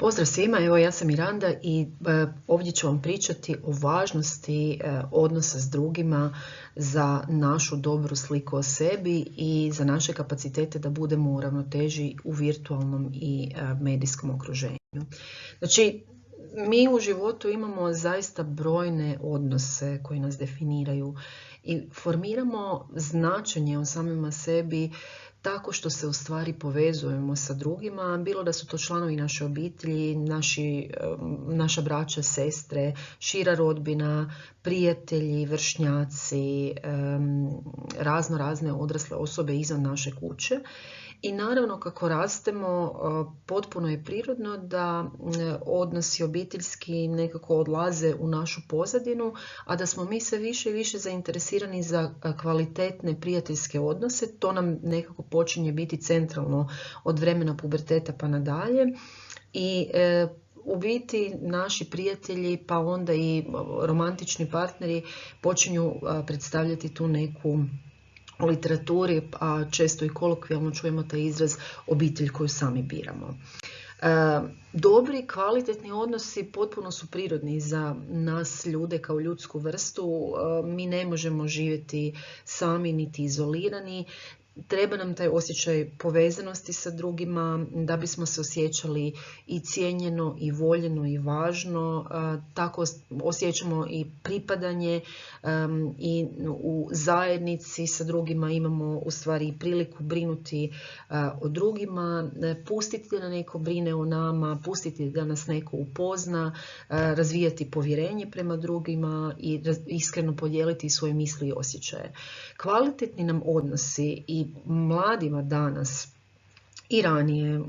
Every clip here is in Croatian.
Pozdrav svima, evo ja sam Miranda i ovdje ću vam pričati o važnosti odnosa s drugima za našu dobru sliku o sebi i za naše kapacitete da budemo u ravnoteži u virtualnom i medijskom okruženju. Znači, mi u životu imamo zaista brojne odnose koji nas definiraju i formiramo značenje o samima sebi tako što se u stvari povezujemo sa drugima, bilo da su to članovi naše obitelji, naša braća, sestre, šira rodbina, prijatelji, vršnjaci, razne odrasle osobe izvan naše kuće. I naravno kako rastemo, potpuno je prirodno da odnosi obiteljski nekako odlaze u našu pozadinu, a da smo mi sve više i više zainteresirani za kvalitetne prijateljske odnose. To nam nekako počinje biti centralno od vremena puberteta pa nadalje. I u biti naši prijatelji pa onda i romantični partneri počinju predstavljati tu neku u literaturi, a često i kolokvijalno čujemo taj izraz obitelj koju sami biramo. Dobri, kvalitetni odnosi potpuno su prirodni za nas ljude kao ljudsku vrstu. Mi ne možemo živjeti sami niti izolirani. Treba nam taj osjećaj povezanosti sa drugima da bismo se osjećali i cijenjeno i voljeno i važno. Tako osjećamo i pripadanje i u zajednici sa drugima imamo u stvari priliku brinuti o drugima, pustiti da neko brine o nama, pustiti da nas neko upozna, razvijati povjerenje prema drugima i iskreno podijeliti svoje misli i osjećaje. Kvalitetni nam odnosi i mladima danas i ranije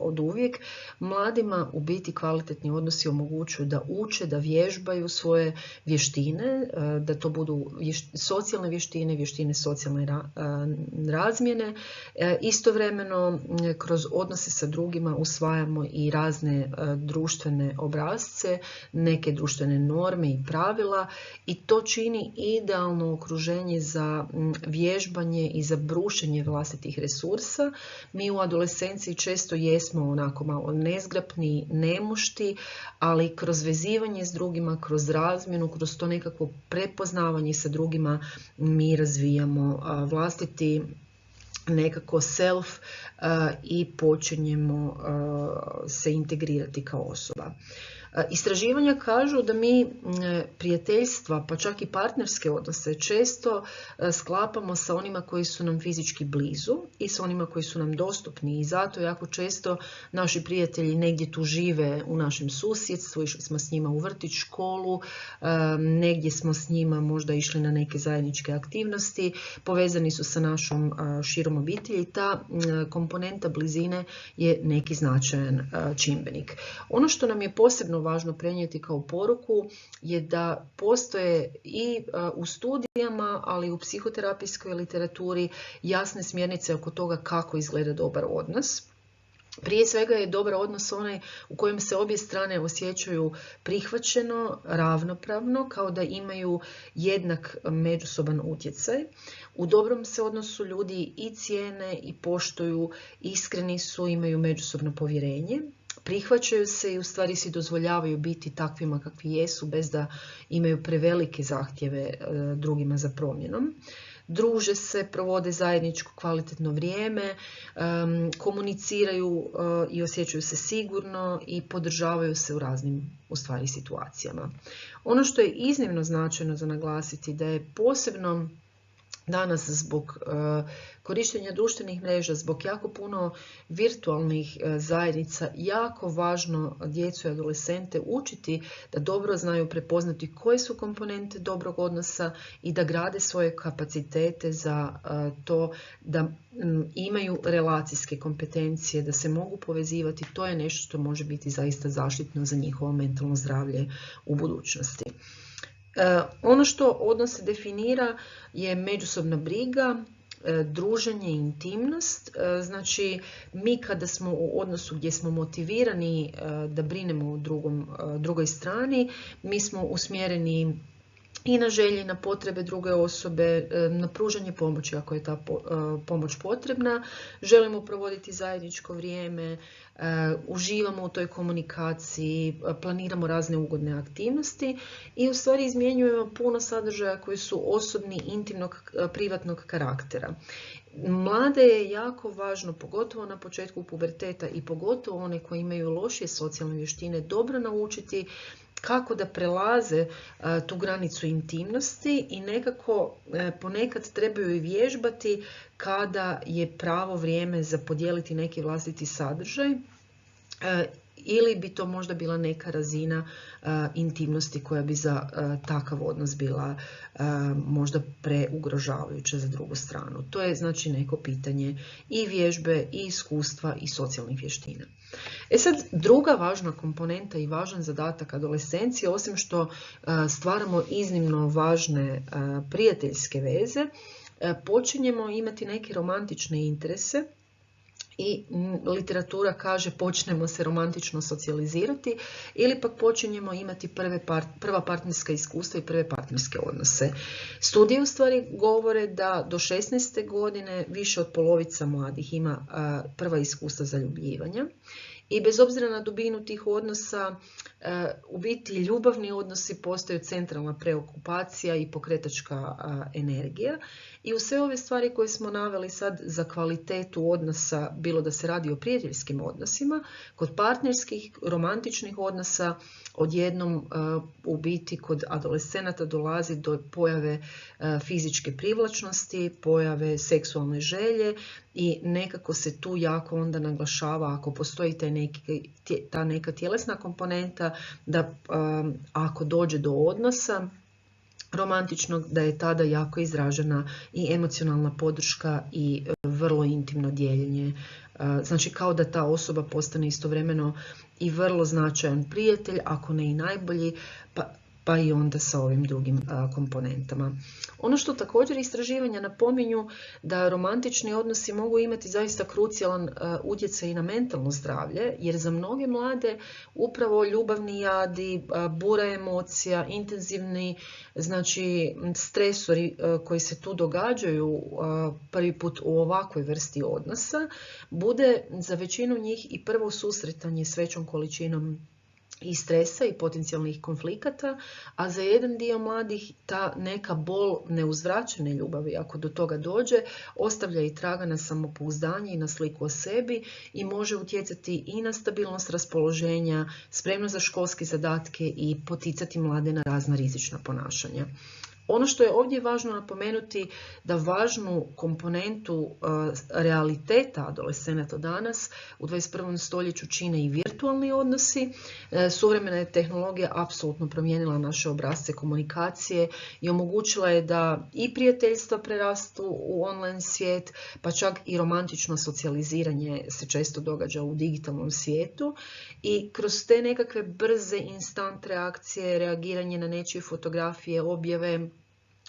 od uvijek, mladima u biti kvalitetni odnosi omogućuju da uče, da vježbaju svoje vještine, da to budu socijalne vještine, vještine socijalne razmjene. Istovremeno, kroz odnose sa drugima usvajamo i razne društvene obrasce, neke društvene norme i pravila i to čini idealno okruženje za vježbanje i za brušenje vlastitih resursa. Mi u adolescenciji često jesmo onako malo nezgrapni, nemušti, ali kroz vezivanje s drugima, kroz razmjenu, kroz to nekakvo prepoznavanje sa drugima mi razvijamo vlastiti nekako self i počinjemo se integrirati kao osoba. Istraživanja kažu da mi prijateljstva, pa čak i partnerske odnose često sklapamo sa onima koji su nam fizički blizu i sa onima koji su nam dostupni i zato jako često naši prijatelji negdje tu žive u našem susjedstvu, išli smo s njima u vrtić, školu, negdje smo s njima možda išli na neke zajedničke aktivnosti, povezani su sa našom širom obitelji i ta komponenta blizine je neki značajan čimbenik. Ono što nam je posebno važno prenijeti kao poruku je da postoje i u studijama, ali i u psihoterapijskoj literaturi jasne smjernice oko toga kako izgleda dobar odnos. Prije svega je dobar odnos onaj u kojem se obje strane osjećaju prihvaćeno, ravnopravno, kao da imaju jednak međusoban utjecaj. U dobrom se odnosu ljudi i cijene i poštuju, iskreni su, imaju međusobno povjerenje. Prihvaćaju se i u stvari si dozvoljavaju biti takvima kakvi jesu bez da imaju prevelike zahtjeve drugima za promjenom. Druže se, provode zajedničko kvalitetno vrijeme, komuniciraju i osjećaju se sigurno i podržavaju se u raznim situacijama. Ono što je iznimno značajno za naglasiti da je posebno danas zbog korištenja društvenih mreža, zbog jako puno virtualnih zajednica, jako važno djecu i adolescente učiti da dobro znaju prepoznati koje su komponente dobrog odnosa i da grade svoje kapacitete za to da imaju relacijske kompetencije, da se mogu povezivati. To je nešto što može biti zaista zaštitno za njihovo mentalno zdravlje u budućnosti. Ono što odnose definira je međusobna briga, druženje i intimnost. Znači, mi kada smo u odnosu gdje smo motivirani da brinemo o drugoj strani, mi smo usmjereni i na želje, na potrebe druge osobe, na pružanje pomoći ako je ta pomoć potrebna. Želimo provoditi zajedničko vrijeme, uživamo u toj komunikaciji, planiramo razne ugodne aktivnosti i u stvari izmjenjujemo puno sadržaja koji su osobni, intimnog, privatnog karaktera. Mlade je jako važno, pogotovo na početku puberteta i pogotovo one koji imaju lošije socijalne vještine, dobro naučiti kako da prelaze tu granicu intimnosti i nekako ponekad trebaju i vježbati kada je pravo vrijeme za podijeliti neki vlastiti sadržaj ili bi to možda bila neka razina intimnosti koja bi za takav odnos bila možda preugrožavajuća za drugu stranu. To je znači neko pitanje i vježbe, i iskustva, i socijalnih vještina. Sad, druga važna komponenta i važan zadatak adolescencije, osim što stvaramo iznimno važne prijateljske veze, počinjemo imati neke romantične interese. I literatura kaže počnemo se romantično socijalizirati ili pak počinjemo imati prva partnerska iskustva i prve partnerske odnose. Studije u stvari govore da do 16. godine više od polovica mladih ima prva iskustva zaljubljivanja. I bez obzira na dubinu tih odnosa, u biti ljubavni odnosi postaju centralna preokupacija i pokretačka energija. I u sve ove stvari koje smo naveli sad za kvalitetu odnosa, bilo da se radi o prijateljskim odnosima, kod partnerskih, romantičnih odnosa, odjednom u biti kod adolescenata dolazi do pojave fizičke privlačnosti, pojave seksualne želje i nekako se tu jako onda naglašava ako postoji ta neka tjelesna komponenta da ako dođe do odnosa romantičnog, da je tada jako izražena i emocionalna podrška i vrlo intimno dijeljenje. Znači kao da ta osoba postane istovremeno i vrlo značajan prijatelj, ako ne i najbolji, pa i onda sa ovim drugim komponentama. Ono što također istraživanja napominju da romantični odnosi mogu imati zaista krucijalan utjecaj i na mentalno zdravlje, jer za mnoge mlade upravo ljubavni jadi, bura emocija, intenzivni znači stresori koji se tu događaju prvi put u ovakvoj vrsti odnosa, bude za većinu njih i prvo susretanje s većom količinom i stresa i potencijalnih konflikata, a za jedan dio mladih ta neka bol neuzvraćene ljubavi, ako do toga dođe, ostavlja i traga na samopouzdanje i na sliku o sebi i može utjecati i na stabilnost raspoloženja, spremnost za školske zadatke i poticati mlade na razna rizična ponašanja. Ono što je ovdje važno napomenuti da važnu komponentu realiteta adolescenata danas u 21. stoljeću čine i virtualni odnosi. Suvremena je tehnologija apsolutno promijenila naše obrasce komunikacije i omogućila je da i prijateljstva prerastu u online svijet, pa čak i romantično socijaliziranje se često događa u digitalnom svijetu. I kroz te nekakve brze instant reakcije, reagiranje na nečije fotografije, objave,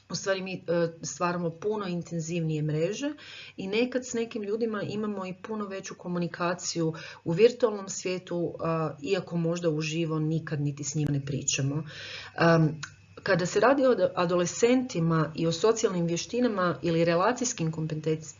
u stvari mi stvaramo puno intenzivnije mreže i nekad s nekim ljudima imamo i puno veću komunikaciju u virtualnom svijetu, iako možda uživo nikad niti s njima ne pričamo. Kada se radi o adolescentima i o socijalnim vještinama ili relacijskim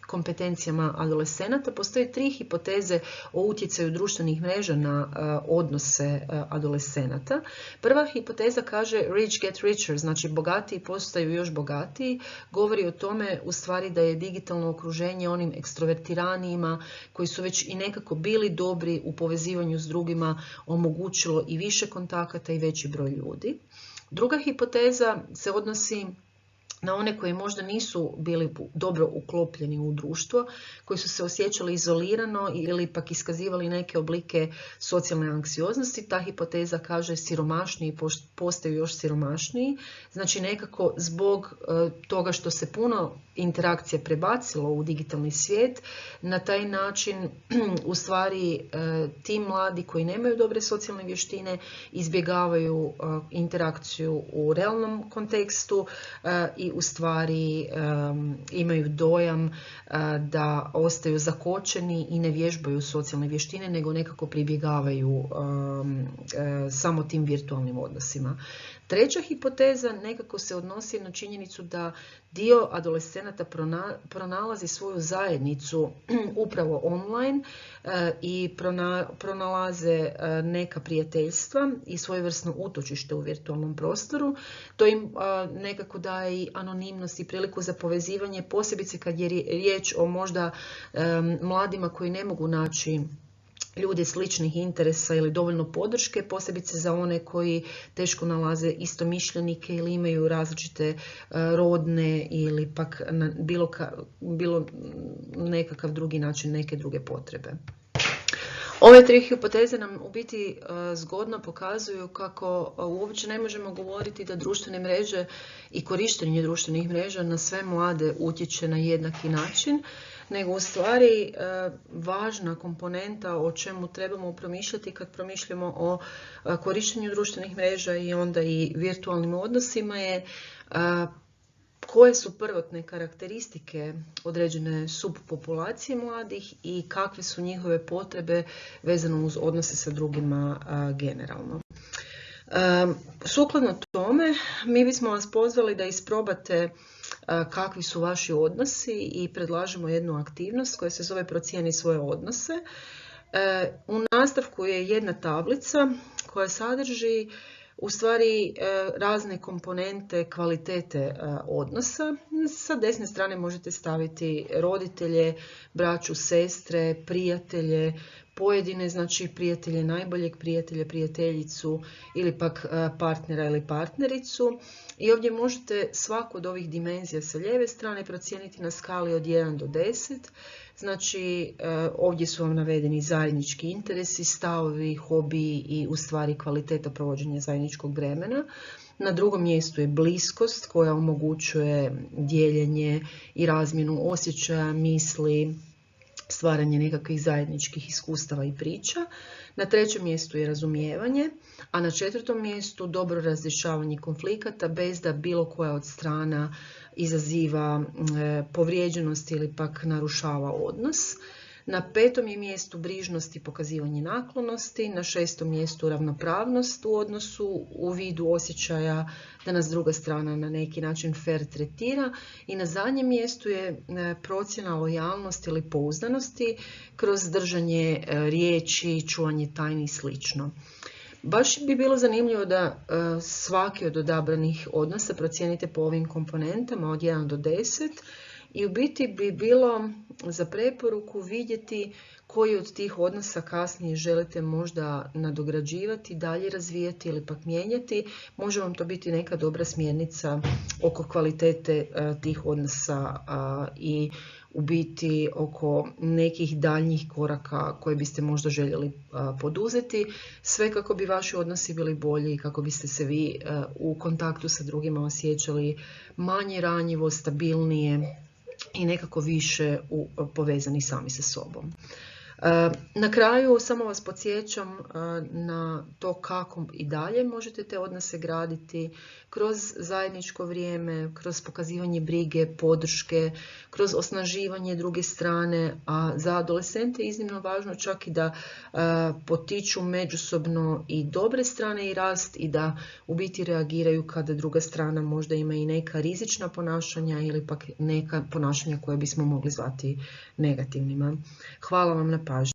kompetencijama adolescenata, postoje 3 hipoteze o utjecaju društvenih mreža na odnose adolescenata. Prva hipoteza kaže rich get richer, znači bogatiji postaju još bogatiji. Govori o tome u stvari da je digitalno okruženje onim ekstrovertiranijima koji su već i nekako bili dobri u povezivanju s drugima omogućilo i više kontakata i veći broj ljudi. Druga hipoteza se odnosi na one koji možda nisu bili dobro uklopljeni u društvo, koji su se osjećali izolirano ili pak iskazivali neke oblike socijalne anksioznosti. Ta hipoteza kaže siromašniji postaju još siromašniji. Znači nekako zbog toga što se puno interakcija prebacilo u digitalni svijet, na taj način u stvari ti mladi koji nemaju dobre socijalne vještine izbjegavaju interakciju u realnom kontekstu i i u stvari imaju dojam da ostaju zakočeni i ne vježbaju socijalne vještine, nego nekako pribjegavaju samo tim virtualnim odnosima. Treća hipoteza nekako se odnosi na činjenicu da dio adolescenata pronalazi svoju zajednicu upravo online i pronalaze neka prijateljstva i svojevrsno utočište u virtualnom prostoru. To im nekako daje i anonimnost i priliku za povezivanje, posebice kad je riječ o možda mladima koji ne mogu naći ljudi sličnih interesa ili dovoljno podrške, posebice za one koji teško nalaze istomišljenike ili imaju različite rodne ili pak bilo nekakav drugi način, neke druge potrebe. Ove tri hipoteze nam u biti zgodno pokazuju kako uopće ne možemo govoriti da društvene mreže i korištenje društvenih mreža na sve mlade utječe na jednaki način, nego u stvari važna komponenta o čemu trebamo promišljati kad promišljamo o korištenju društvenih mreža i onda i virtualnim odnosima je koje su prvotne karakteristike određene subpopulacije mladih i kakve su njihove potrebe vezano uz odnose sa drugima generalno. Sukladno tome, mi bismo vas pozvali da isprobate kakvi su vaši odnosi i predlažemo jednu aktivnost koja se zove Procijeni svoje odnose. U nastavku je jedna tablica koja sadrži u stvari razne komponente kvalitete odnosa. Sa desne strane možete staviti roditelje, braću, sestre, prijatelje, pojedine, znači prijatelje najboljeg prijatelja, prijateljicu ili pak partnera ili partnericu. I ovdje možete svaku od ovih dimenzija sa lijeve strane procijeniti na skali od 1 do 10. Znači ovdje su vam navedeni zajednički interesi, stavovi, hobiji i u stvari kvaliteta provođenja zajedničkog vremena. Na drugom mjestu je bliskost koja omogućuje dijeljenje i razmjenu osjećaja, misli, stvaranje nekakvih zajedničkih iskustava i priča. Na trećem mjestu je razumijevanje, a na četvrtom mjestu dobro razrješavanje konflikata bez da bilo koja od strana izaziva povrijeđenost ili pak narušava odnos. Na petom je mjestu brižnost i pokazivanje naklonosti, na šestom mjestu ravnopravnost u odnosu u vidu osjećaja da nas druga strana na neki način fair tretira i na zadnjem mjestu je procjena lojalnosti ili pouzdanosti kroz držanje riječi, čuvanje tajni i slično. Baš bi bilo zanimljivo da svaki od odabranih odnosa procijenite po ovim komponentama od 1 do 10 i u biti bi bilo za preporuku vidjeti koji od tih odnosa kasnije želite možda nadograđivati, dalje razvijati ili pak mijenjati. Može vam to biti neka dobra smjernica oko kvalitete tih odnosa i u biti oko nekih daljnjih koraka koje biste možda željeli poduzeti, sve kako bi vaši odnosi bili bolji i kako biste se vi u kontaktu sa drugima osjećali manje ranjivo, stabilnije i nekako više povezani sami sa sobom. Na kraju samo vas podsjećam na to kako i dalje možete te odnose graditi kroz zajedničko vrijeme, kroz pokazivanje brige, podrške, kroz osnaživanje druge strane, a za adolescente je iznimno važno čak i da potiču međusobno i dobre strane i rast i da u biti reagiraju kada druga strana možda ima i neka rizična ponašanja ili pak neka ponašanja koje bismo mogli zvati negativnima. Hvala vam na pažnji.